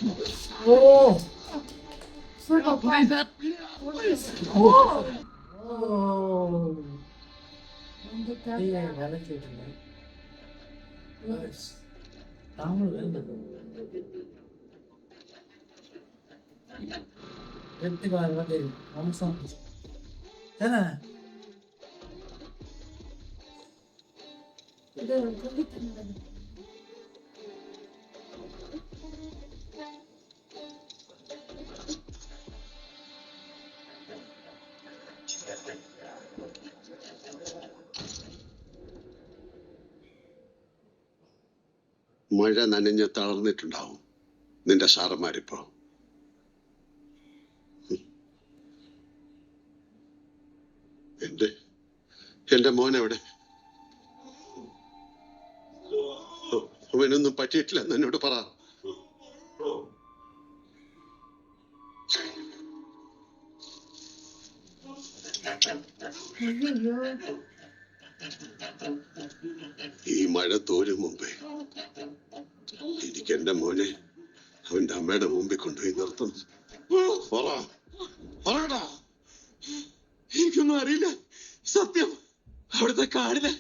Oh! Freaking find that! Please! Oh! Oh! Yeah, validated. Nice. Tamil வேண்டாம். எடுத்துக்கலாம் வந்து அம்சம் ஏன்னா இது മഴ നനഞ്ഞ് തളർന്നിട്ടുണ്ടാവും നിന്റെ സാറന്മാരിപ്പോ. എന്റെ മോൻ എവിടെ? അവനൊന്നും പറ്റിയിട്ടില്ല എന്നോട് പറ. ഈ മഴ തോരും മുമ്പേ എനിക്ക് എന്റെ മോനെ അവന്റെ അമ്മയുടെ മുമ്പിൽ കൊണ്ടുപോയി നിർത്തണം. എനിക്കൊന്നും അറിയില്ല. സത്യം, അവിടുത്തെ കാടിന്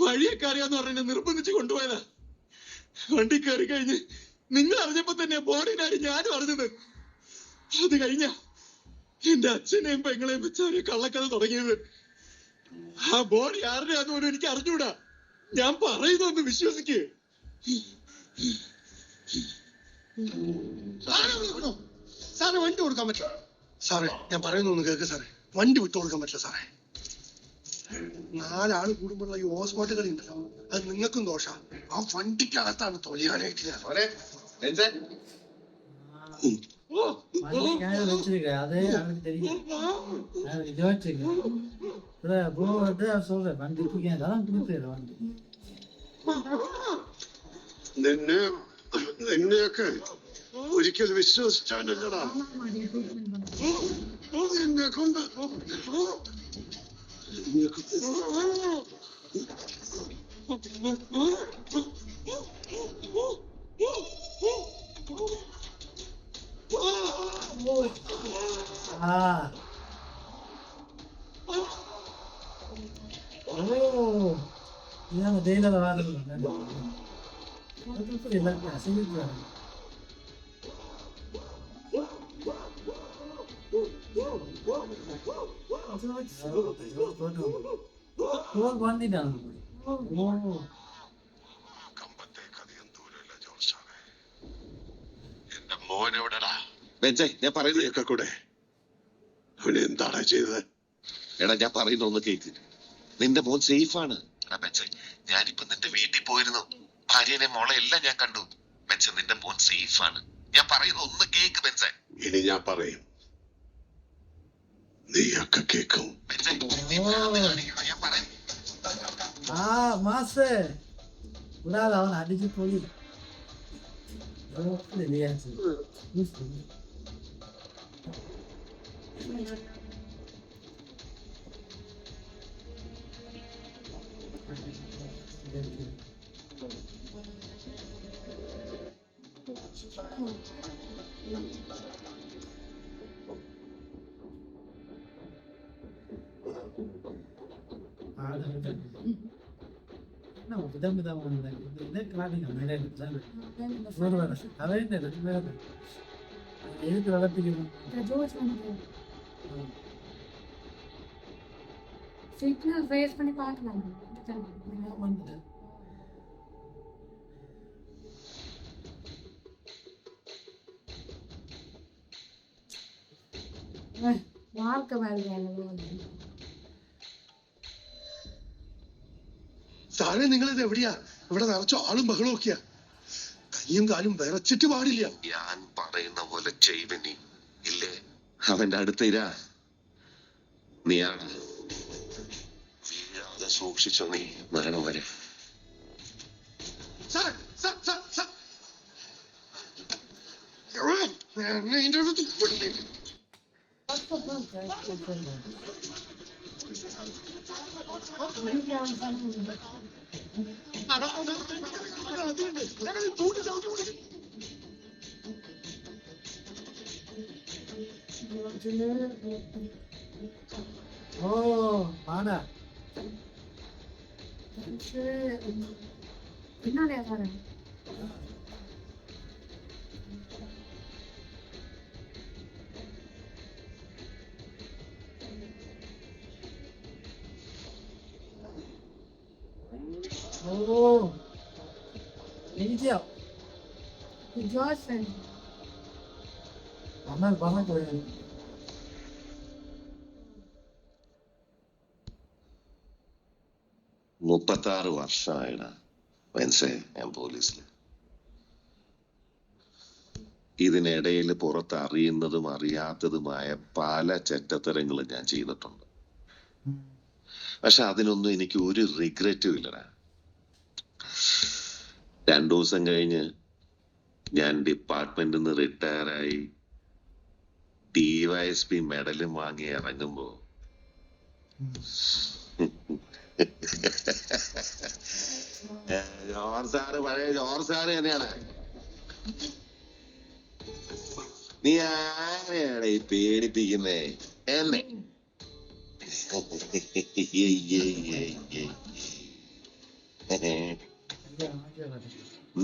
വഴിയൊക്കെ അറിയാന്ന് പറഞ്ഞ നിർബന്ധിച്ച് കൊണ്ടുപോയതാ. വണ്ടി കയറി കഴിഞ്ഞ് നിങ്ങൾ അറിഞ്ഞപ്പോ തന്നെ ബോഡിനാണ് ഞാനും അറിഞ്ഞത്. അത് കഴിഞ്ഞ എന്റെ അച്ഛനെയും പെങ്ങളെയും വെച്ച് അവര് കള്ളക്കഥ തുടങ്ങിയത്. ആ ബോഡി ആരുടെയാന്ന് പോലും എനിക്ക് അറിഞ്ഞൂടാ. ഞാൻ പറയുന്നൊന്ന് വിശ്വസിക്ക്. സാറേ വണ്ടി കൊടുക്കാൻ പറ്റില്ല. സാറേ ഞാൻ പറയുന്നൊന്ന് കേൾക്ക് സാറേ. വണ്ടി വിട്ടു കൊടുക്കാൻ പറ്റില്ല സാറേ. 4 ആള് കൂടുമ്പോഴുള്ള ഈ ഓസ്മോട്ട് കളി ഉണ്ടല്ലോ, അത് നിങ്ങൾക്കും ദോഷ. ആ വണ്ടിക്കകത്താണ് തൊഴിയാനായിട്ട് வச்சிருக்கேன் அதே அவனுக்கு தெரியும். இதை வச்சிருக்கேன் ப்ரோ வந்து சொல்றேன் வண்டி அதான் கொடுத்துறேன் வண்டி. നിന്നെയൊക്കെ ഒരിക്കൽ വിശ്വസിച്ചാനല്ലടാ എന്നെ കൊണ്ട്. இதான் டெய்லியில் வேலை எல்லாருக்கும் அசைவிக்கிறாங்க. வந்துட்டாங்க. എന്റെ മോൻ എവിടെടാ? ഞാൻ പറയുന്നത് കൂടെ അവന് എന്താടാ ചെയ്തത്? എടാ ഞാൻ പറയുന്ന ഒന്ന് കേക്ക്. നിന്റെ മോൻ സേഫാണ്. ഞാനിപ്പോ നിന്റെ വീട്ടിൽ പോയിരുന്നു. ഭാര്യനെ മോളെ എല്ലാം ഞാൻ കണ്ടു. നിന്റെ മോൻ സേഫാണ്. ഞാൻ പറയുന്ന ഒന്ന് കേക്ക് ബെഞ്ചേ. ഇനി ഞാൻ പറയും, നീയൊക്കെ കേക്കും. ഞാൻ പറയും. മാസേ விடாத அவன் அடிச்சு போய் விதவிதமான இதே காட்டுங்க மேலே அதே எதுக்கு வளர்த்துக்கணும் சிக்னல் ரேஸ் பண்ணி பார்க்கலாம். வாழ்க்கை வாழ்க்கை സാറേ നിങ്ങളിത് എവിടെയാ? ഇവിടെ നിറച്ച ആളും ബഹളവും ഒക്കെയാ. കയ്യും കാലും വിറച്ചിട്ട് പാടില്ല. ഞാൻ പറയുന്ന പോലെ ചെയ്വനി ഇല്ലേ? അവന്റെ അടുത്ത് ഇരാ. നീയാണ് വീഴാതെ സൂക്ഷിച്ചോ നീ മരണം വരെ. ഓ ആടാ പിന്നാലെയാ സാറേ ഓ എനിക്കോ ജോസ് എന്നാൽ പറഞ്ഞു പോയാൽ 36 വർഷമായിടാ മനസ്സേ ഞാൻ പോലീസിൽ. ഇതിനിടയിൽ പുറത്ത് അറിയുന്നതും അറിയാത്തതുമായ പല ചെറ്റത്തരങ്ങളും ഞാൻ ചെയ്തിട്ടുണ്ട്. പക്ഷെ അതിനൊന്നും എനിക്ക് ഒരു റിഗ്രറ്റും ഇല്ലടാ. 2 ദിവസം കഴിഞ്ഞ് ഞാൻ ഡിപ്പാർട്ട്മെന്റിൽ നിന്ന് റിട്ടയറായി DYSP മെഡലും വാങ്ങി ഇറങ്ങുമ്പോ ജോർജ് സാറ് പഴയ ജോർജ് സാറ് തന്നെയാണ്. നീ ആരെയാണ് ഈ പേടിപ്പിക്കുന്നേ എന്നെ?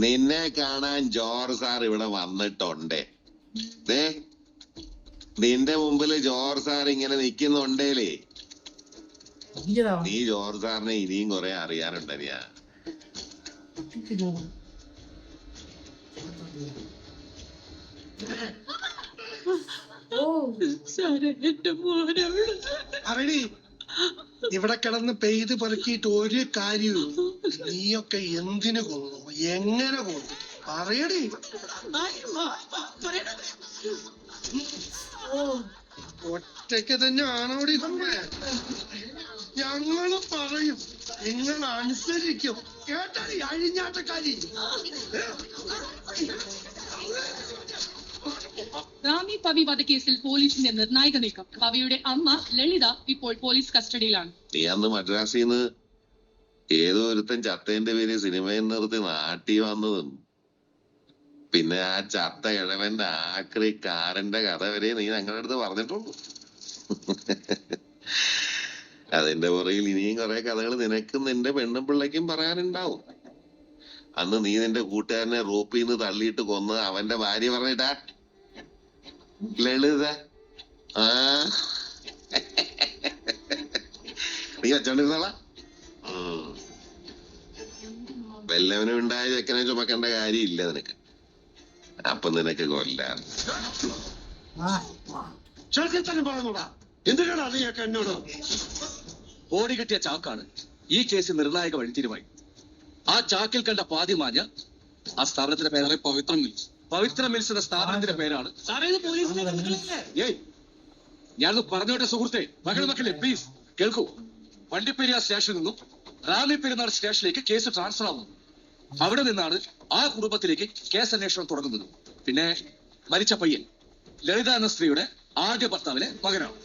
നിന്നെ കാണാൻ ജോർജ് സാർ ഇവിടെ വന്നിട്ടുണ്ട്. നിന്റെ മുമ്പില് ജോർജ് സാർ ഇങ്ങനെ നിക്കുന്നുണ്ടേലേ നീ ജോർജ് സാറിനെ ഇനിയും കുറെ അറിയാനുണ്ടനിയാ. പറയടി, ഇവിടെ കിടന്ന് പെയ്ത് പെറുക്കിയിട്ട് ഒരു കാര്യവും. നീയൊക്കെ എന്തിനു കൊന്നു, എങ്ങനെ കൊന്നു പറയടി. ഒറ്റയ്ക്ക് തന്നെ ആണോടി കൊന്നേ? ഞങ്ങള് പറയും, നിങ്ങൾ അനുസരിക്കും. കേട്ടാടി അഴിഞ്ഞാട്ടക്കാരി. റാന്നി പവി വധക്കേസിൽ പോലീസിന്റെ നിർണായക നീക്കം. പവിയുടെ അമ്മ ലളിത ഇപ്പോൾ പോലീസ് കസ്റ്റഡിയിലാണ്. നീ അന്ന് മദ്രാസിന്ന് ഏതോ ഒരുത്തൻ ചത്തേന്റെ പേര് സിനിമയിൽ നിർത്തി നാട്ടി വന്നതും പിന്നെ ആ ചത്ത കിഴവന്റെ ആക്രി കാരന്റെ കഥ വരെ നീ ഞങ്ങളുടെ അടുത്ത് പറഞ്ഞിട്ടുള്ളൂ. അതിന്റെ പുറകിൽ ഇനിയും കുറെ കഥകൾ നിനക്കും നിന്റെ പെണ്ണും പിള്ളയ്ക്കും പറയാനുണ്ടാവും. അന്ന് നീ നിന്റെ കൂട്ടുകാരനെ റോപ്പിൽ നിന്ന് തള്ളിയിട്ട് കൊന്ന് അവന്റെ ഭാര്യ പറഞ്ഞിട്ടാ ലളിത. ആ നീ വെച്ചോണ്ടിരുന്നോളാ. വല്ലവനും ഉണ്ടായ ചെക്കനെ ചുമക്കേണ്ട കാര്യമില്ല നിനക്ക്. അപ്പൊ നിനക്ക് കൊല്ലാൻ ചെറുക്കൻ പറഞ്ഞൂടാ. എന്തിനാണ് നീയൊക്കെ എന്നോട്? ബോഡി കെട്ടിയ ചാക്കാണ് ഈ കേസ് നിർണായക വഴിത്തിരിവായി. ആ ചാക്കിൽ കണ്ട പാതി മാഞ്ഞ ആ സ്ഥാപനത്തിന്റെ പേരാണ് പവിത്ര മിൽസ്. പവിത്ര മിൽസ് എന്ന സ്ഥാപനത്തിന്റെ പേരാണ്. ഏയ് ഞാനത് പറഞ്ഞോട്ടെ സുഹൃത്തെ, മക്കളെ പ്ലീസ് കേൾക്കൂ. വണ്ടിപ്പെരിയാർ സ്റ്റേഷനിൽ നിന്നും റാന്നി പെരുന്നാൾ സ്റ്റേഷനിലേക്ക് കേസ് ട്രാൻസ്ഫർ ആവുന്നു. അവിടെ നിന്നാണ് ആ കുടുംബത്തിലേക്ക് കേസ് അന്വേഷണം തുടങ്ങുന്നത്. പിന്നെ മരിച്ച പയ്യൻ ലളിത എന്ന സ്ത്രീയുടെ ആദ്യ ഭർത്താവിലെ മകനാണ്.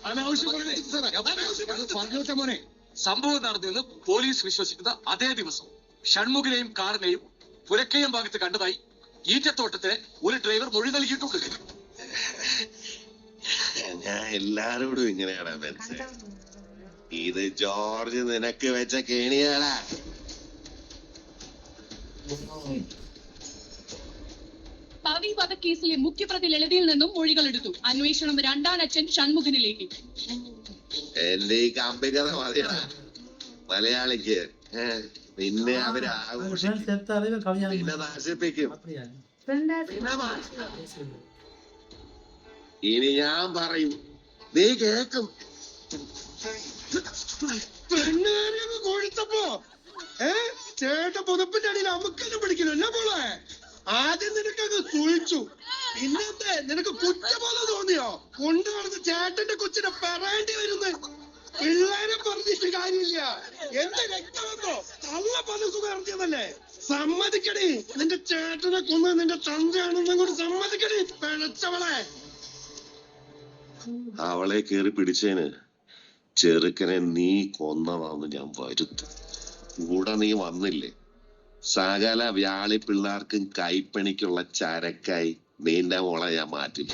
പറഞ്ഞോട്ടെ മോനെ. സംഭവം നടന്നെന്ന് പോലീസ് വിശ്വസിക്കുന്ന അതേ ദിവസം ഷൺമുഖിനെയും കാറിനെയും പുരക്കയം ഭാഗത്ത് കണ്ടതായി ഈറ്റത്തോട്ടത്തിലെ ഒരു ഡ്രൈവർ മൊഴി നൽകിയിട്ടുണ്ട്. ഞാൻ എല്ലാരോടും ഇങ്ങനെയാണ് മനസ്സിലായത്. ഇത് ജോർജ് നിനക്ക് വെച്ച കേണിയാടാ. പവി വധക്കേസിലെ മുഖ്യപ്രതി ലളിതയിൽ നിന്നും മൊഴികൾ എടുത്തു. അന്വേഷണം രണ്ടാനച്ഛൻ ഷൺമുഖനിലേക്ക്. എന്റെ ഈ കമ്പിക്കഥ മതിയടാ മലയാളിക്ക്. പിന്നെ അവര് പിന്നെ നശിപ്പിക്കും. ഇനി ഞാൻ പറയും, നീ കേക്കും. കൊഴുത്തപ്പോ ചേട്ടൻ പുതപ്പിന്റെ അടിയിൽ അമുക്കെല്ലാം പിടിക്കണല്ലോ മോളെ. ആദ്യം നിനക്കത് സൂഹിച്ചു, പിന്നെന്തേ നിനക്ക് കുറ്റബോധം തോന്നിയോ? കൊണ്ടു നടന്ന് ചേട്ടന്റെ കൊച്ചിനെ പറയേണ്ടി വരുന്നേ. പിള്ളേരെ പറഞ്ഞിട്ട് കാര്യമില്ല. എന്റെ രക്തമെന്നോ തള്ള പലസുഖം ഇറങ്ങിയതല്ലേ? സമ്മതിക്കടി, നിന്റെ ചേട്ടനെ കൊന്ന് നിന്റെ തന്തയാണെന്നും കൂടി സമ്മതിക്കടി പിഴച്ചവളെ. അവളെ കേറി പിടിച്ചേന് ചെറുക്കനെ നീ കൊന്നതാന്ന് ഞാൻ വരുത്തും. കൂടെ നീ വന്നില്ലേ? സകല വ്യാളി പിള്ളേർക്കും കൈപ്പണിക്കുള്ള ചരക്കായി നിന്റെ മോളെ ഞാൻ മാറ്റി.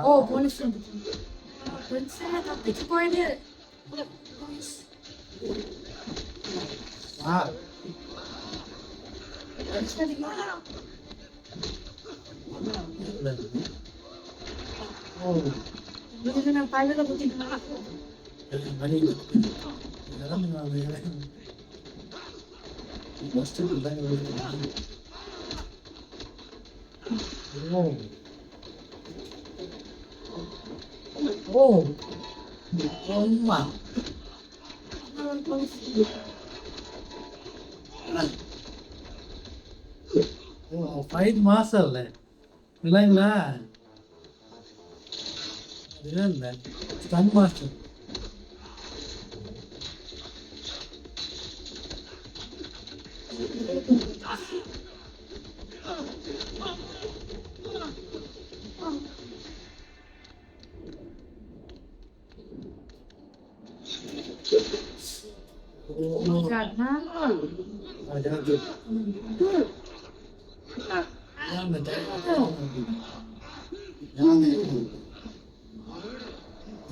ഓ പോലീസ് പോലീസിനെ തപ്പിച്ചു പോയത്. ആ ഓ ഇതിനെ പലരെ ബുദ്ധിമുട്ടാണ്. വഴി ഫസ്റ്റ് ഓ ഓ 엄마 ஃபைட் மாஸ்டர்ல இல்லைங்களா? இல்லை stunt master. karena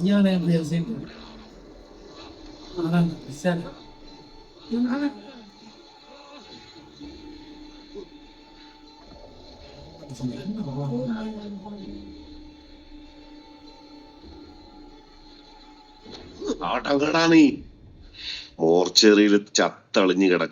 Jangan yang biasa orang bisa. ആട്ടം കേടാ നീ മോർച്ചറിയിൽ ചത്തളിഞ്ഞു കിടക്കും.